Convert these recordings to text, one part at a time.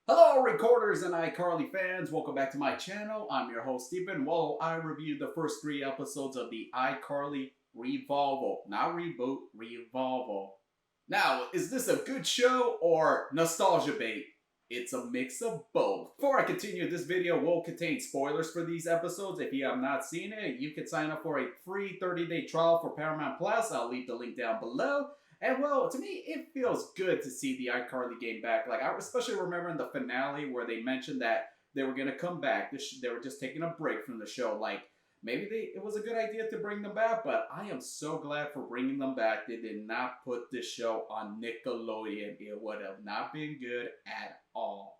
Hello, recorders and iCarly fans. Welcome back to my channel. I'm your host, Stephen. Well, I reviewed the first 3 episodes of the iCarly revival. Not reboot, revival. Now, is this a good show or nostalgia bait? It's a mix of both. Before I continue, this video will contain spoilers for these episodes. If you have not seen it, you can sign up for a free 30-day trial for Paramount Plus. I'll leave the link down below. And well, to me, it feels good to see the iCarly game back. Like, I especially remember in the finale where they mentioned that they were going to come back. They were just taking a break from the show. Like, maybe it was a good idea to bring them back, but I am so glad for bringing them back. They did not put this show on Nickelodeon. It would have not been good at all.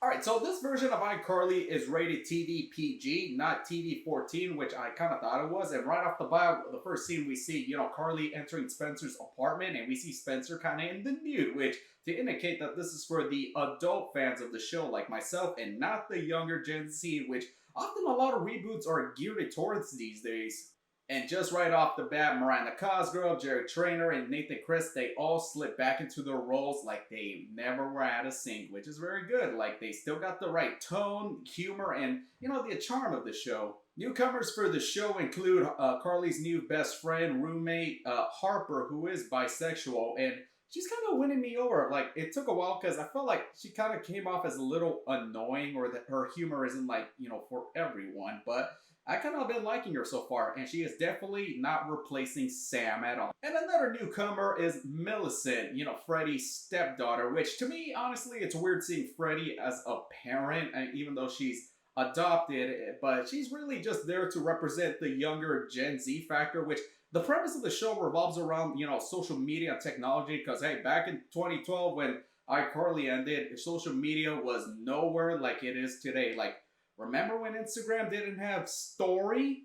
Alright, so this version of iCarly is rated TV PG, not TV 14, which I kind of thought it was. And right off the bat, the first scene we see, Carly entering Spencer's apartment, and we see Spencer kind of in the nude, which to indicate that this is for the adult fans of the show like myself and not the younger Gen Z, which often a lot of reboots are geared towards these days. And just right off the bat, Miranda Cosgrover, Trainor, and Nathan Kress, they all slip back into their roles like they never were out of sync, which is very good. Like, they still got the right tone, humor, and, the charm of the show. Newcomers for the show include Carly's new best friend, roommate, Harper, who is bisexual, and she's kind of winning me over. Like, it took a while because I felt like she kind of came off as a little annoying, or that her humor isn't like, for everyone, but I kind of been liking her so far, and she is definitely not replacing Sam at all. And another newcomer is Millicent, Freddie's stepdaughter, which to me, honestly, it's weird seeing Freddie as a parent, even though she's adopted, but she's really just there to represent the younger Gen Z factor, which the premise of the show revolves around, social media and technology, because hey, back in 2012 when iCarly ended, social media was nowhere like it is today. Like, remember when Instagram didn't have story?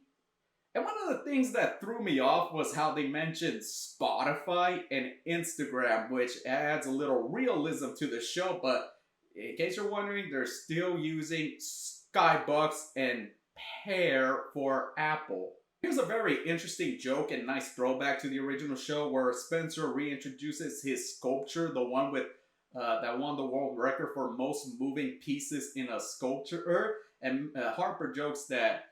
And one of the things that threw me off was how they mentioned Spotify and Instagram, which adds a little realism to the show. But in case you're wondering, they're still using Skybox and Pear for Apple. Here's a very interesting joke and nice throwback to the original show where Spencer reintroduces his sculpture, the one with that won the world record for most moving pieces in a sculpture. And Harper jokes that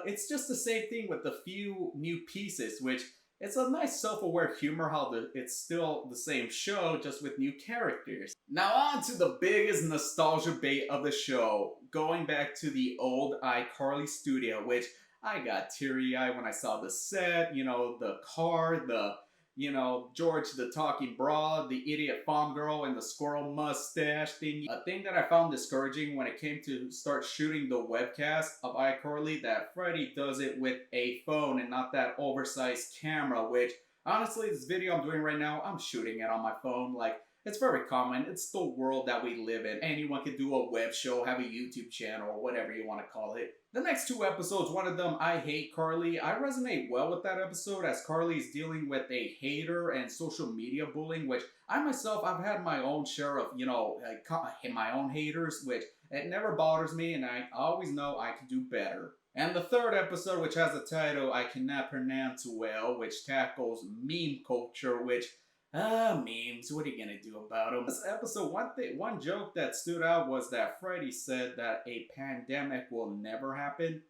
it's just the same thing with a few new pieces, which it's a nice self-aware humor how it's still the same show, just with new characters. Now on to the biggest nostalgia bait of the show, going back to the old iCarly studio, which I got teary-eyed when I saw the set, the car, George the talking broad, the idiot farm girl, and the squirrel mustache thing. A thing that I found discouraging when it came to start shooting the webcast of iCarly, that Freddie does it with a phone and not that oversized camera, which honestly, this video I'm doing right now, I'm shooting it on my phone. Like, it's very common. It's the world that we live in. Anyone can do a web show, have a YouTube channel, or whatever you want to call it. The next 2 episodes, one of them, I Hate Carly. I resonate well with that episode as Carly is dealing with a hater and social media bullying, which I myself, I've had my own share of, my own haters, which it never bothers me, and I always know I can do better. And the 3rd episode, which has a title I cannot pronounce well, which tackles meme culture, which memes, what are you gonna do about them? This episode, one joke that stood out was that Freddie said that a pandemic will never happen.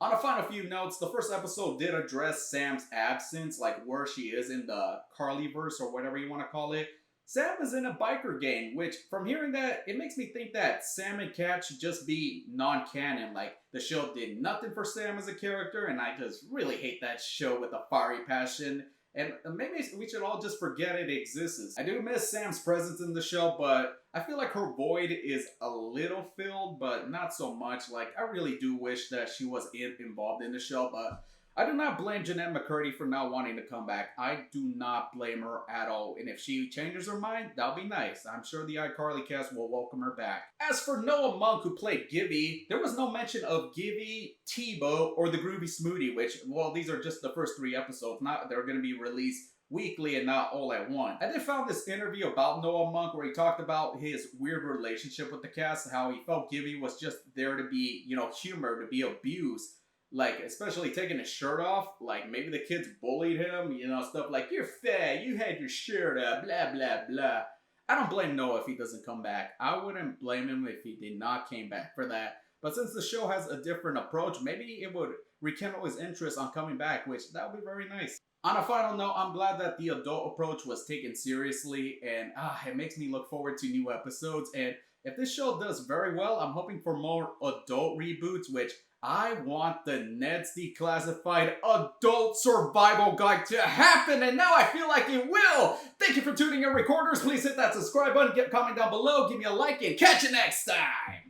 On a final few notes, the first episode did address Sam's absence, like where she is in the Carlyverse or whatever you want to call it. Sam is in a biker gang, which from hearing that, it makes me think that Sam and Cat should just be non-canon. Like, the show did nothing for Sam as a character, and I just really hate that show with a fiery passion. And maybe we should all just forget it exists. I do miss Sam's presence in the show, but I feel like her void is a little filled, but not so much. Like, I really do wish that she was involved in the show, but I do not blame Jeanette McCurdy for not wanting to come back. I do not blame her at all. And if she changes her mind, that'll be nice. I'm sure the iCarly cast will welcome her back. As for Noah Monk, who played Gibby, there was no mention of Gibby, Tebow, or the Groovy Smoothie, which, well, these are just the first 3 episodes. They're going to be released weekly and not all at once. I did found this interview about Noah Monk where he talked about his weird relationship with the cast, how he felt Gibby was just there to be, humor, to be abused. Like, especially taking his shirt off, like, maybe the kids bullied him, stuff like, you're fat, you had your shirt up, blah, blah, blah. I don't blame Noah if he doesn't come back. I wouldn't blame him if he did not came back for that. But since the show has a different approach, maybe it would rekindle his interest on coming back, which that would be very nice. On a final note, I'm glad that the adult approach was taken seriously, and it makes me look forward to new episodes. And if this show does very well, I'm hoping for more adult reboots, which I want the Ned's Declassified Adult Survival Guide to happen, and now I feel like it will! Thank you for tuning in, recorders. Please hit that subscribe button, comment down below, give me a like, and catch you next time!